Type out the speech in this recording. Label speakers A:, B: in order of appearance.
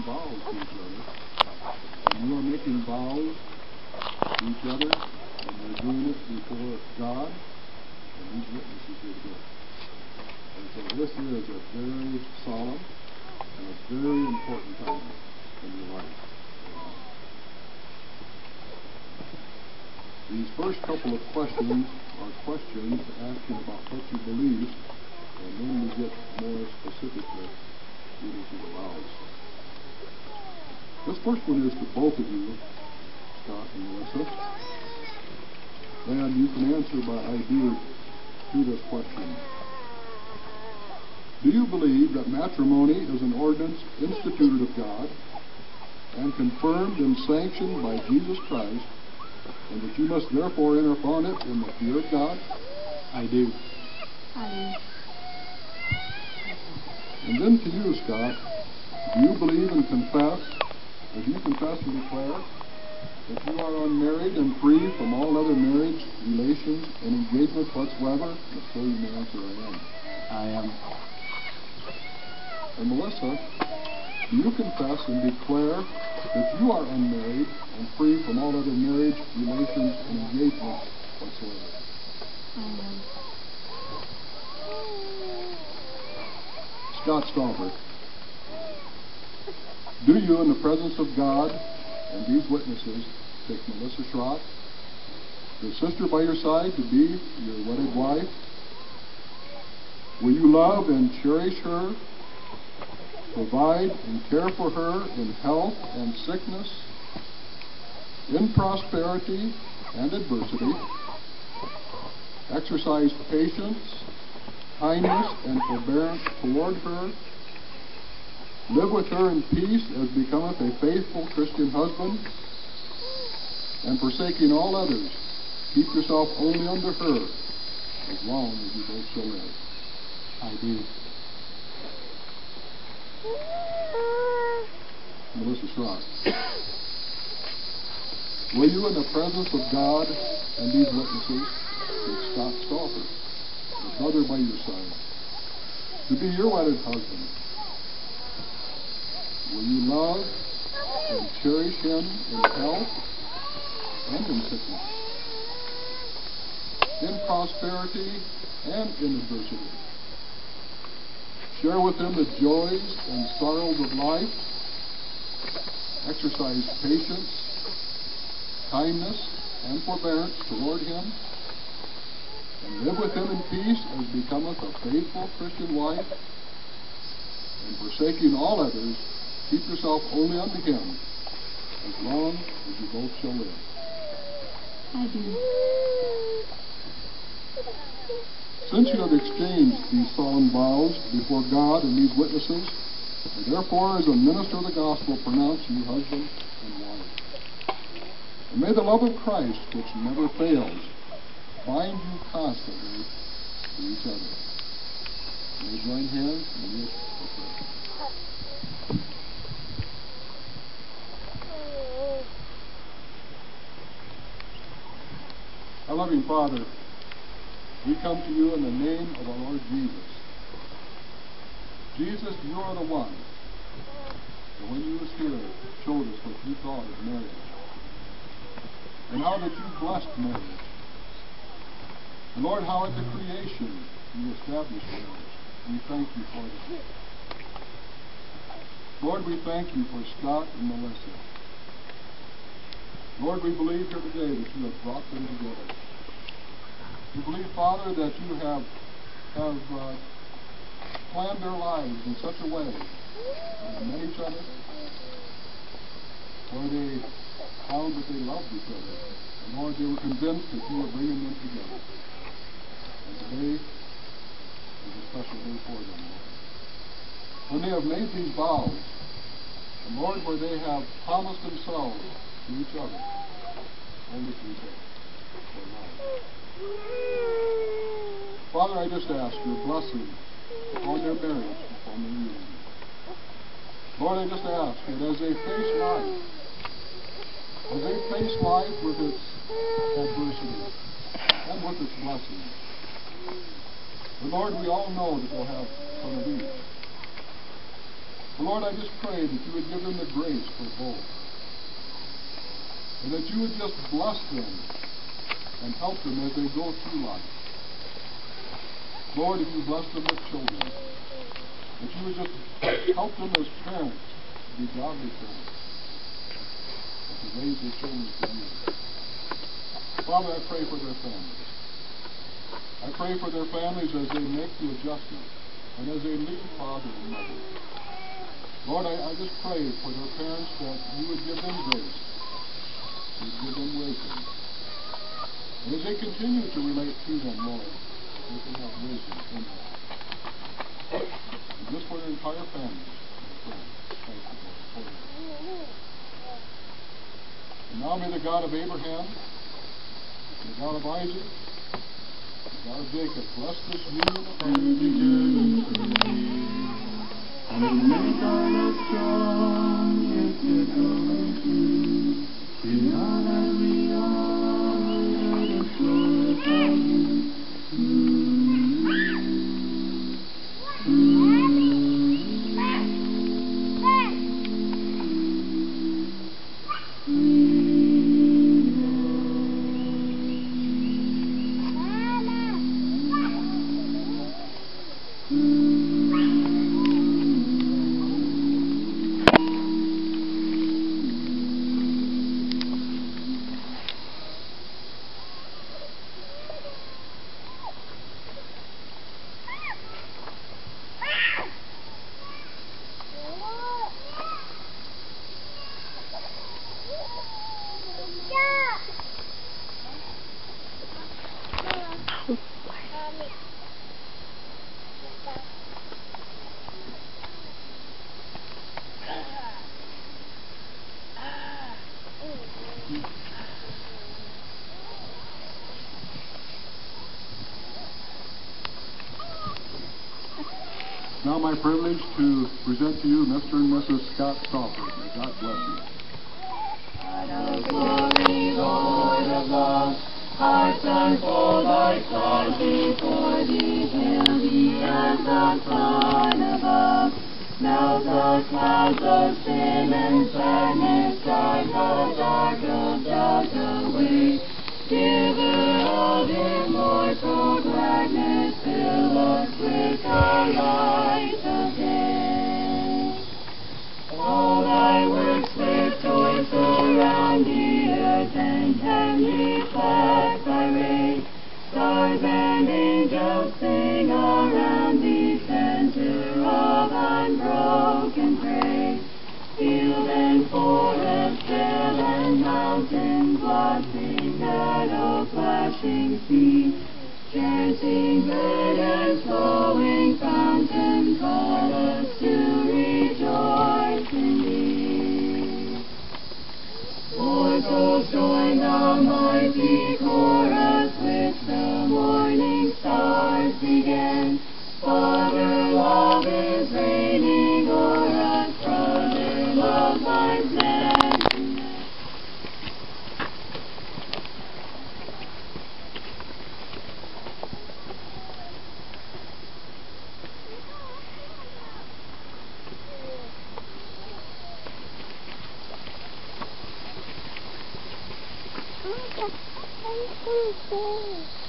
A: vows to each other. And you are making vows to each other, and you're doing it before God and these witnesses here today. And so this is a very solemn and a very important time in your life. These first couple of questions are questions asking about what you believe, and then we get more specifically into the vows. This first one is to both of you, Scott and Melissa, and you can answer by I do to this question. Do you believe that matrimony is an ordinance instituted of God and confirmed and sanctioned by Jesus Christ, and that you must therefore enter upon it in the fear of God?
B: I do.
C: I
A: And then to you, Scott, do you believe and confess, as you confess and declare, that you are unmarried and free from all other marriage, relations, and engagements whatsoever? If so, you may answer, I am.
B: I am.
A: And Melissa, do you confess and declare that you are unmarried and free from all other marriage, relations, and engagements whatsoever?
C: am.
A: Scott Stauber, do you, in the presence of God and these witnesses, take Melissa Schrott, your sister by your side, to be your wedded wife? Will you love and cherish her, provide and care for her in health and sickness, in prosperity and adversity, exercise patience, kindness, and forbearance toward her, live with her in peace as becometh a faithful Christian husband, and forsaking all others, keep yourself only unto her as long as you both shall live?
B: I do.
A: Melissa Schrott. Will you, in the presence of God and these witnesses, take Scott Stauffer, your brother by your side, to be your wedded husband? Will you love and cherish him in health and in sickness, in prosperity and in adversity? Share with him the joys and sorrows of life, exercise patience, kindness, and forbearance toward him, and live with him in peace as becometh a faithful Christian wife, and forsaking all others, keep yourself only unto him as long as you both shall live?
C: I do.
A: Since you have exchanged these solemn vows before God and these witnesses, I therefore, as a minister of the gospel, pronounce you husband and wife. And may the love of Christ, which never fails, bind you constantly to each other. May you join hands and kneel for prayer. Our loving Father, we come to you in the name of our Lord Jesus. Jesus, you are the one that when you was here showed us what you thought of marriage, and how that you blessed marriage. And Lord, how at the creation you established marriage. We thank you for that. Lord, we thank you for Scott and Melissa. Lord, we believe here today that you have brought them together. We believe, Father, that you have planned their lives in such a way that they met each other, where they found that they loved each other. And Lord, they were convinced that you were bringing them together. And today is a special day for them, Lord. When they have made these vows, and Lord, where they have promised themselves to each other, only to each other, for life. Father, I just ask your blessing upon their marriage, upon their union. Lord, I just ask that as they face life with its adversity and with its blessings, and Lord, we all know that they'll have some of each. Lord, I just pray that you would give them the grace for both. And that you would just bless them and help them as they go through life. Lord, if you bless them with children, that you would just help them as parents to be godly parents and to raise their children for you. Father, I pray for their families. I pray for their families as they make the adjustment and as they leave father and mother. Lord, I just pray for their parents that you would give them grace, you would give them wisdom. And as they continue to relate to them, Lord, they can have wisdom in them. And just for their entire families, I pray. Thank you, Lord, for them. And now may the God of Abraham, the God of Isaac, the God of Jacob, bless this union of
D: and make our love strong, yet to go true. In all that we are, let us glorify you.
A: Now my privilege to present to you Mr. and Mrs. Scott Stauffer. May God bless you.
D: God of glory, Lord of love, hearts are full, like stars before thee, hail thee as the sun above. Melt the clouds of sin and sadness, drive the dark of doubt away. Giver of immortal gladness, fill us with the light of day. All thy works with joy surround the earth, and can reflect thy ray. Stars and angels sing around thee, center of unbroken praise. Field and forest, hill and mountain, blasting meadow, flashing sea, chanting bird and flowing fountain, call us to rejoice in thee. Mortals join the mighty chorus, which the morning stars begin. Father, love is reigning o'er us, brother, love binds neck to neck.
C: Oh, that's so cool.